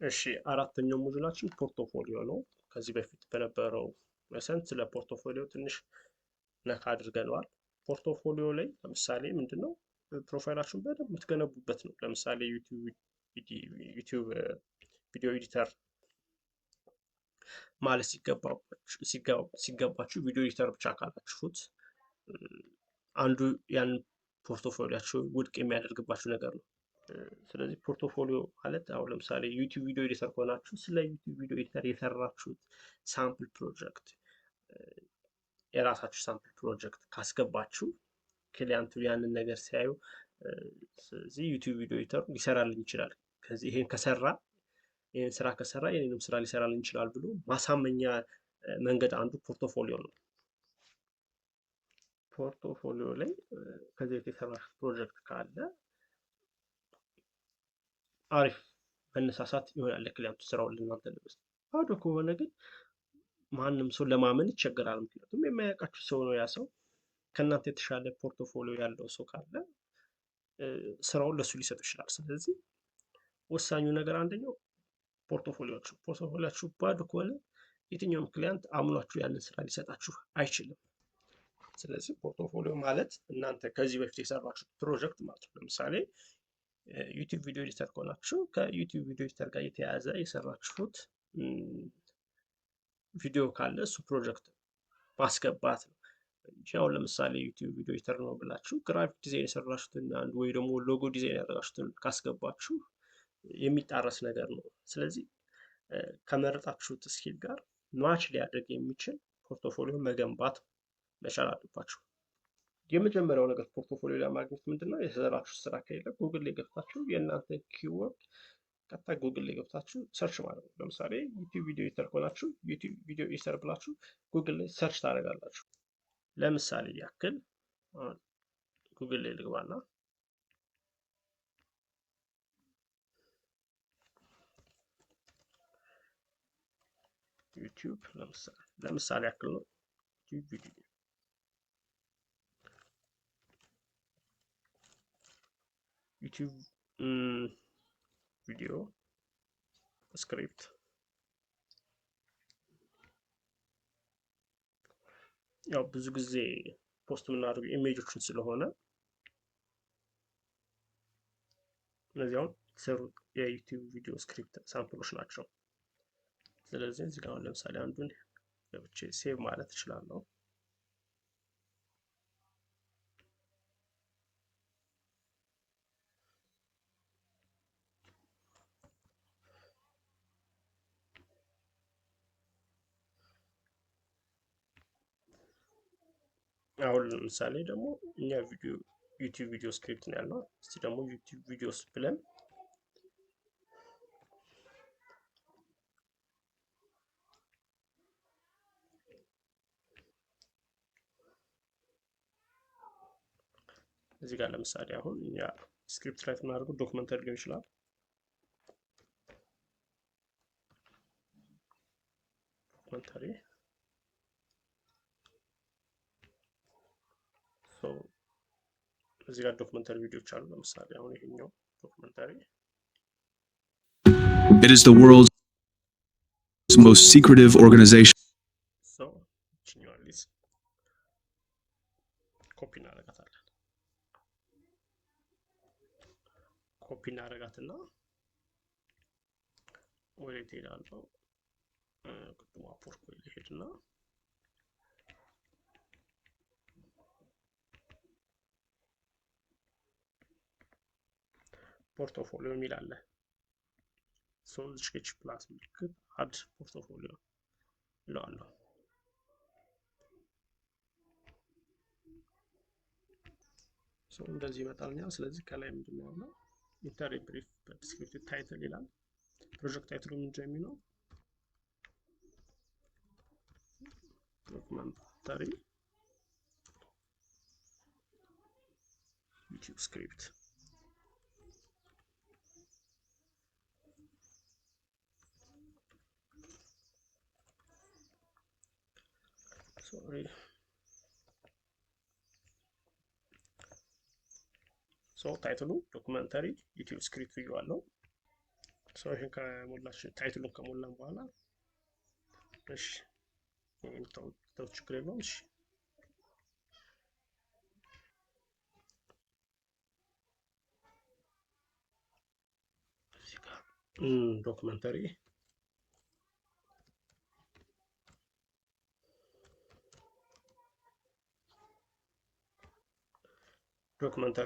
እሺ አራተኛው ሞጁላችን ፖርቶፎሊዮ ነው። ከዚህ በፊት በነበረው ለሰንት ስለ ፖርቶፎሊዮ ትንሽ ነካ አድርገነዋል። ፖርቶፎሊዮ ላይ ለምሳሌ ምንድነው ፕሮፋይላችሁን በደንብ የምትገነቡበት ነው። ለምሳሌ ዩቲዩብ ቪዲዮ ኤዲተር ማለት ሲገባችሁ ቪዲዮ ኤዲተር ብቻ ካላችሁት አንዱ ያን ፖርቶፎሊያችሁ ውድቅ የሚያደርግባችሁ ነገር ነው። ስለዚህ ፖርቶፎሊዮ ማለት አሁን ለምሳሌ ዩቲዩብ ቪዲዮ ኤዲተር ከሆናችሁ ስለ ዩቲዩብ ቪዲዮ ኤዲተር የሰራችሁት ሳምፕል ፕሮጀክት የራሳችሁ ሳምፕል ፕሮጀክት ካስገባችሁ ክሊያንቱ ያንን ነገር ሲያዩ ስለዚህ ዩቲዩብ ቪዲዮ ኤዲተር ሊሰራልኝ ይችላል፣ ከዚህ ይሄን ከሰራ ይሄን ስራ ከሰራ የኔንም ስራ ሊሰራልኝ ይችላል ብሎ ማሳመኛ መንገድ አንዱ ፖርቶፎሊዮ ነው። ፖርቶፎሊዮ ላይ ከዚህ የተሰራችሁት ፕሮጀክት ካለ አሪፍ መነሳሳት ይሆናል ለክሊያንቱ ስራውን ለእናንተ ለመስጠት። ባዶ ከሆነ ግን ማንም ሰው ለማመን ይቸገራል። ምክንያቱም የማያውቃችሁ ሰው ነው ያ ሰው። ከእናንተ የተሻለ ፖርቶፎሊዮ ያለው ሰው ካለ ስራውን ለሱ ሊሰጥ ይችላል። ስለዚህ ወሳኙ ነገር አንደኛው ፖርቶፎሊያችሁ ባዶ ከሆነ የትኛውም ክሊያንት አምኗችሁ ያንን ስራ ሊሰጣችሁ አይችልም። ስለዚህ ፖርቶፎሊዮ ማለት እናንተ ከዚህ በፊት የሰራችሁት ፕሮጀክት ማለት ነው። ለምሳሌ ዩቲዩብ ቪዲዮ ኤዲተር ከሆናችሁ ከዩቲዩብ ቪዲዮ ኤዲተር ጋር የተያያዘ የሰራችሁት ቪዲዮ ካለ እሱ ፕሮጀክት ማስገባት ነው እንጂ አሁን ለምሳሌ ዩቲዩብ ቪዲዮ ኤዲተር ነው ብላችሁ ግራፊክ ዲዛይን የሰራችሁትን አንድ ወይ ደግሞ ሎጎ ዲዛይን ያደረጋችሁትን ካስገባችሁ የሚጣረስ ነገር ነው። ስለዚህ ከመረጣችሁት ስኪል ጋር ማች ሊያደርግ የሚችል ፖርቶፎሊዮ መገንባት መቻል አለባችሁ። የመጀመሪያው ነገር ፖርቶፎሊዮ ለማግኘት ምንድነው የሰራችሁት ስራ ከሌለ ጉግል ላይ ገብታችሁ የእናንተ ኪወርድ ቀጥታ ጉግል ላይ ገብታችሁ ሰርች ማለት ነው። ለምሳሌ ዩቲዩብ ቪዲዮ ኤዲተር ከሆናችሁ ዩቲዩብ ቪዲዮ ኤዲተር ብላችሁ ጉግል ላይ ሰርች ታደርጋላችሁ። ለምሳሌ ያክል ጉግል ላይ ልግባና ዩቲዩብ ለምሳሌ ያክል ነው ዩቲዩብ ቪዲዮ ስክሪፕት ያው ብዙ ጊዜ ፖስት የምናደርገው ኢሜጆችን ስለሆነ እነዚህ አሁን የተሰሩት የዩቲዩብ ቪዲዮ ስክሪፕት ሳምፕሎች ናቸው። ስለዚህ እዚህ ጋር ለምሳሌ አንዱን ገብቼ ሴቭ ማለት እችላለሁ። አሁን ለምሳሌ ደግሞ እኛ ዩቲዩብ ቪዲዮ ስክሪፕት ነው ያለው። እስቲ ደግሞ ዩቲዩብ ቪዲዮስ ብለን እዚህ ጋር ለምሳሌ አሁን እኛ ስክሪፕት ራይት የምናደርገው ዶክመንተሪ ሊሆን ይችላል። ዶክመንተሪ እዚህ ጋር ዶክመንተሪ ቪዲዮዎች አሉ። ለምሳሌ አሁን ይሄኛው ዶክመንተሪ It is the world's most secretive organization. So, ኮፒ እናደርጋትና ወዴት እሄዳለሁ? ቅድም አፕወርክ ላይ ልሄድና ፖርቶፎሊዮ የሚል አለ። ስኬች ፕላስ ምልክት አድ ፖርቶፎሊዮ እለዋለሁ። እንደዚህ ይመጣልኛል። ስለዚህ ከላይ ምንድነው ያለው? ኢንተር ብሪፍ ዲስክሪፕቲቭ ታይትል ይላል። ፕሮጀክት ታይትሉ ምንድነው የሚለው? ዶክመንተሪ ዩቲዩብ ስክሪፕት ታይትሉ ዶክመንተሪ ዩቲዩብ ስክሪፕት ብየዋለሁ። ሰው ይሄን ከሞላችን ታይትሉን ከሞላን በኋላ እሺ ይሄን ተው ችግር የለውም። እሺ እዚህ ጋር ዶክመንተሪ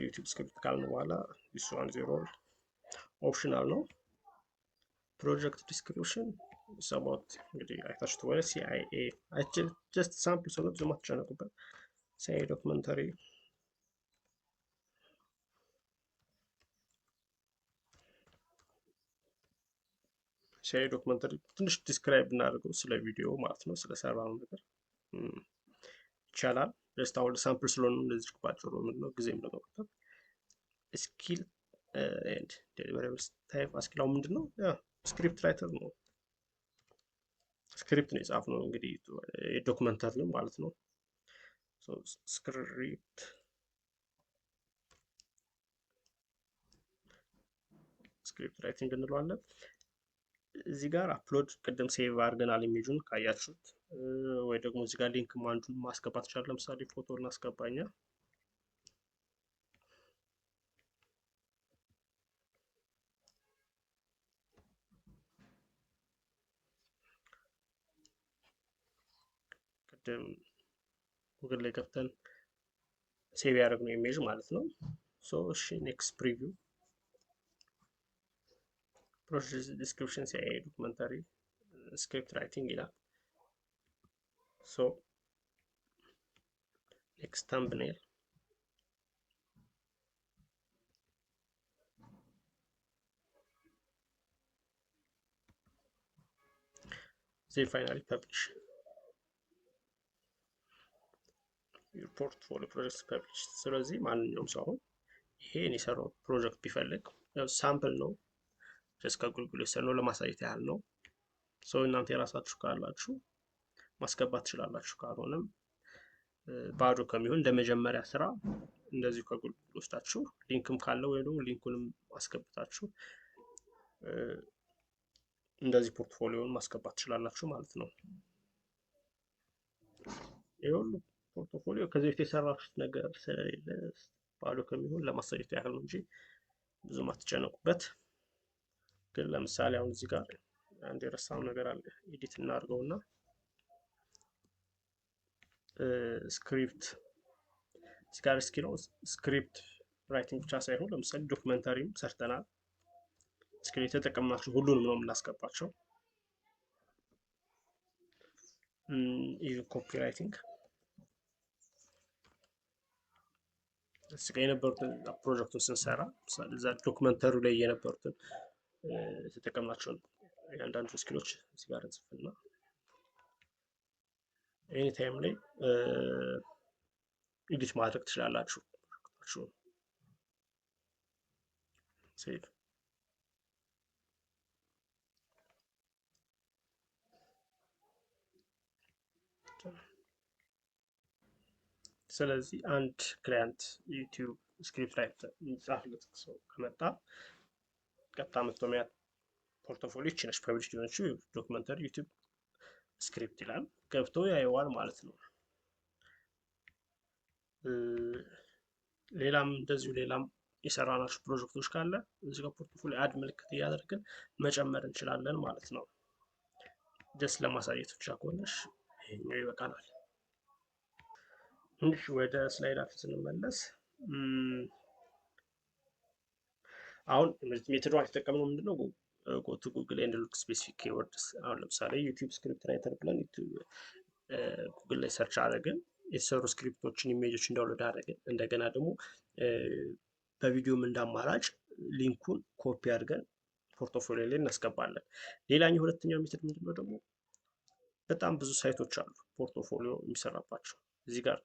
ዩቲዩብ ስክሪፕት ካልን በኋላ this one zero ኦፕሽናል ነው። ፕሮጀክት ዲስክሪፕሽን ሰባት እንግዲህ አይታችሁት ወደ CIA ጀስት ሳምፕል ሰው ብዙ ማትጨነቁበት CIA ዶክመንተሪ ትንሽ ዲስክራይብ እናደርገው ስለ ቪዲዮ ማለት ነው፣ ስለሰራነው ነገር ይቻላል። ጀስት አሁን ሳምፕል ስለሆነ እንደዚህ ባጭሩ ምንድነው ጊዜም ለመቆጠብ ስኪል ኤንድ ዴሊቨራብልስ ታይፕ አስኪላው ምንድነው ስክሪፕት ራይተር ነው። ስክሪፕት ነው የጻፍነው እንግዲህ የዶክመንተሪ ማለት ነው። ሶ ስክሪፕት ራይቲንግ እንለዋለን። እዚህ ጋር አፕሎድ ቅድም ሴቭ አድርገናል ኢሜጁን ካያችሁት፣ ወይ ደግሞ እዚህ ጋር ሊንክ አንዱን ማስገባት ይችላል። ለምሳሌ ፎቶ እናስገባኛ ቅድም ጉግል ላይ ገብተን ሴቭ ያደረግነው ኢሜጅ ማለት ነው። ሶ እሺ ኔክስት ፕሪቪው ፕሮሰስ ዲስክሪፕሽን CIA ዶክመንተሪ ስክሪፕት ራይቲንግ ይላል። ሶ ኔክስት ተምብኔል ዜን ፋይናሊ ፐብሊሽ ዩር ፖርትፎሊዮ ፕሮጀክት ፐብሊሽ። ስለዚህ ማንኛውም ሰው አሁን ይሄን የሰራው ፕሮጀክት ቢፈልግ ሳምፕል ነው ጀስት ከጉግል የወሰድነው ለማሳየት ያህል ነው። ሰው እናንተ የራሳችሁ ካላችሁ ማስገባት ትችላላችሁ። ካልሆነም ባዶ ከሚሆን እንደመጀመሪያ ስራ እንደዚሁ ከጉግል ወስዳችሁ ሊንክም ካለ ወይ ደግሞ ሊንኩንም ማስገብታችሁ እንደዚህ ፖርትፎሊዮን ማስገባት ትችላላችሁ ማለት ነው። ይሁን ፖርትፎሊዮ ከዚህ በፊት የሰራችሁት ነገር ስለሌለ ባዶ ከሚሆን ለማሳየት ያህል ነው እንጂ ብዙም አትጨነቁበት። ግን ለምሳሌ አሁን እዚህ ጋር አንድ የረሳው ነገር አለ። ኤዲት እናድርገውና ስክሪፕት እዚህ ጋር እስኪ ነው ስክሪፕት ራይቲንግ ብቻ ሳይሆን ለምሳሌ ዶክመንተሪም ሰርተናል። ስክሪፕት የተጠቀምናቸው ሁሉንም ነው የምናስገባቸው። ኢቭን ኮፒ ራይቲንግ እዚህ ጋር የነበሩትን ፕሮጀክቱን ስንሰራ እዛ ዶክመንተሪ ላይ የነበሩትን የተጠቀምናቸውን እያንዳንዱ ስኪሎች እዚህ ጋር እንጽፍና ኤኒ ታይም ላይ ኤዲት ማድረግ ትችላላችሁ። ሴቭ ስለዚህ አንድ ክላይንት ዩቲዩብ ስክሪፕት ራይተር የሚጻፍለት ሰው ከመጣ ቀጥታ መጥቶ የሚያት ፖርትፎሊዮ ይቺ ነች ፐብሊሽ ሊሆነችው ዶክመንተሪ ዩቲዩብ ስክሪፕት ይላል ገብቶ ያየዋል ማለት ነው። ሌላም እንደዚሁ ሌላም የሰራናቸው ፕሮጀክቶች ካለ እዚህ ጋር ፖርትፎሊዮ አድ ምልክት እያደረግን መጨመር እንችላለን ማለት ነው። ጀስት ለማሳየት ብቻ ከሆነሽ ይሄኛው ይበቃናል። እንግዲህ ወደ ስላይዳችን ስንመለስ አሁን ሜትዷን የተጠቀምነው ምንድነው go to Google and look specific keywords። አሁን ለምሳሌ ዩቲዩብ ስክሪፕት ራይተር ብለን ጉግል ላይ ሰርች አደረግን፣ የተሰሩ ስክሪፕቶችን ኢሜጆች እንዳውሎድ አደረግን። እንደገና ደግሞ በቪዲዮም እንዳማራጭ ሊንኩን ኮፒ አድርገን ፖርትፎሊዮ ላይ እናስገባለን። ሌላኛው ሁለተኛው ሜትድ ምንድነው ደግሞ በጣም ብዙ ሳይቶች አሉ ፖርትፎሊዮ የሚሰራባቸው። እዚህ ጋር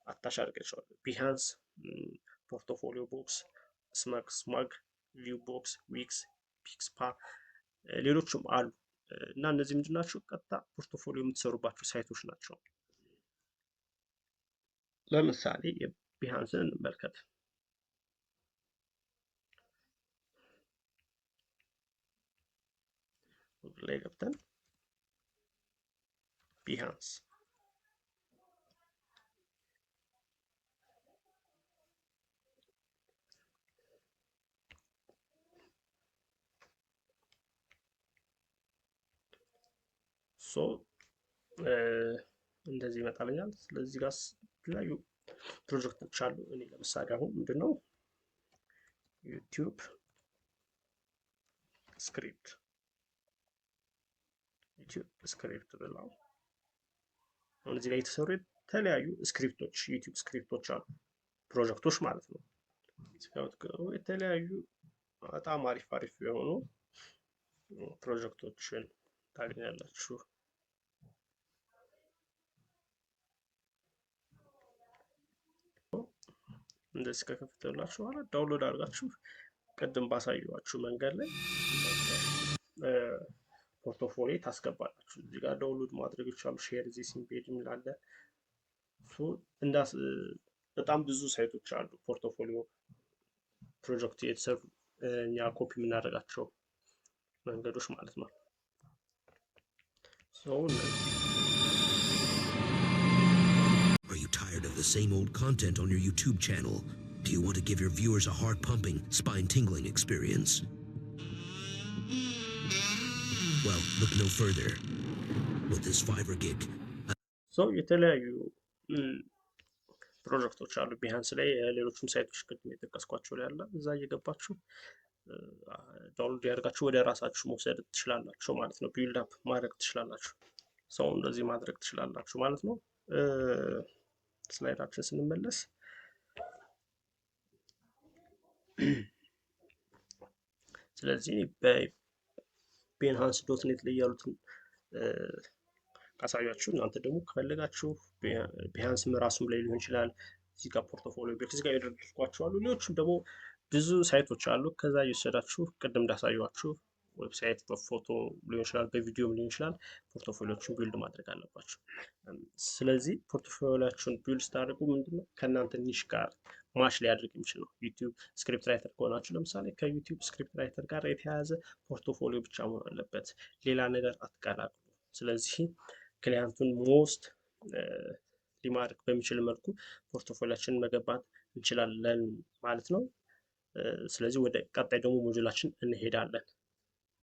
አታች አድርገሻለሁ። ቢሃንስ፣ ፖርትፎሊዮ ቦክስ፣ ስማግ፣ ቪው ቦክስ፣ ዊክስ፣ ፒክስፓ ሌሎችም አሉ እና እነዚህ ምንድን ናቸው? ቀጥታ ፖርትፎሊዮ የምትሰሩባቸው ሳይቶች ናቸው። ለምሳሌ የቢሃንስን እንመልከት። ጉግል ላይ ገብተን ቢሃንስ ሶ እንደዚህ ይመጣልኛል። ስለዚህ ጋር የተለያዩ ፕሮጀክቶች አሉ። እኔ ለምሳሌ አሁን ምንድነው ዩቲዩብ ስክሪፕት ብለው አሁን እዚህ ላይ የተሰሩ የተለያዩ ስክሪፕቶች ዩቲዩብ ስክሪፕቶች አሉ፣ ፕሮጀክቶች ማለት ነው። የተለያዩ በጣም አሪፍ አሪፍ የሆኑ ፕሮጀክቶችን ታገኛላችሁ። እንደዚህ ከከፈተላችሁ በኋላ ዳውንሎድ አድርጋችሁ ቅድም ባሳየኋችሁ መንገድ ላይ ፖርቶፎሊዮ ታስገባላችሁ። እዚህ ጋር ዳውንሎድ ማድረግ ይቻላል። ሼር ዚስ ኢሜጅ የሚላለ በጣም ብዙ ሳይቶች አሉ ፖርቶፎሊዮ ፕሮጀክት የተሰሩ እኛ ኮፒ የምናደርጋቸው መንገዶች ማለት ነው። Are you tired of the same old content on your YouTube channel? Do you want to give your viewers a heart-pumping, spine-tingling experience? Well, look no further. With this Fiverr gig, የተለያዩ ፕሮጀክቶች አሉ ቢሃንስ ላይ፣ ሌሎችም ሳይቶች ቅድም የጠቀስኳቸው ላይ አለ። እዛ እየገባችሁ ዳውንሎድ ያደርጋችሁ ወደ ራሳችሁ መውሰድ ትችላላችሁ ማለት ነው። ቢልድ አፕ ማድረግ ትችላላችሁ። ሰው እንደዚህ ማድረግ ትችላላችሁ ማለት ነው። ስላይዳችን ስንመለስ ስለዚህ በቤንሃንስ ዶት ኔት ላይ ያሉትን ካሳያችሁ እናንተ ደግሞ ከፈለጋችሁ ቢሃንስም ራሱም ላይ ሊሆን ይችላል። እዚህ ጋር ፖርቶፎሊዮ ቤክስ ጋር ያደረግኳቸው አሉ። ሌሎችም ደግሞ ብዙ ሳይቶች አሉ። ከዛ እየወሰዳችሁ ቅድም እንዳሳያችሁ ዌብሳይት በፎቶ ሊሆን ይችላል፣ በቪዲዮም ሊሆን ይችላል። ፖርቶፎሊዮችን ቢልድ ማድረግ አለባችሁ። ስለዚህ ፖርቶፎሊዮችን ቢልድ ስታደርጉ ምንድነው ከእናንተ ኒሽ ጋር ማች ሊያደርግ የሚችል ነው። ዩቲዩብ ስክሪፕት ራይተር ከሆናችሁ ለምሳሌ ከዩቲዩብ ስክሪፕት ራይተር ጋር የተያያዘ ፖርቶፎሊዮ ብቻ መሆን አለበት፣ ሌላ ነገር አትቀላቅሉ። ስለዚህ ክሊያንቱን ሞስት ሊማርክ በሚችል መልኩ ፖርቶፎሊዮችንን መገንባት እንችላለን ማለት ነው። ስለዚህ ወደ ቀጣይ ደግሞ ሞጁላችን እንሄዳለን።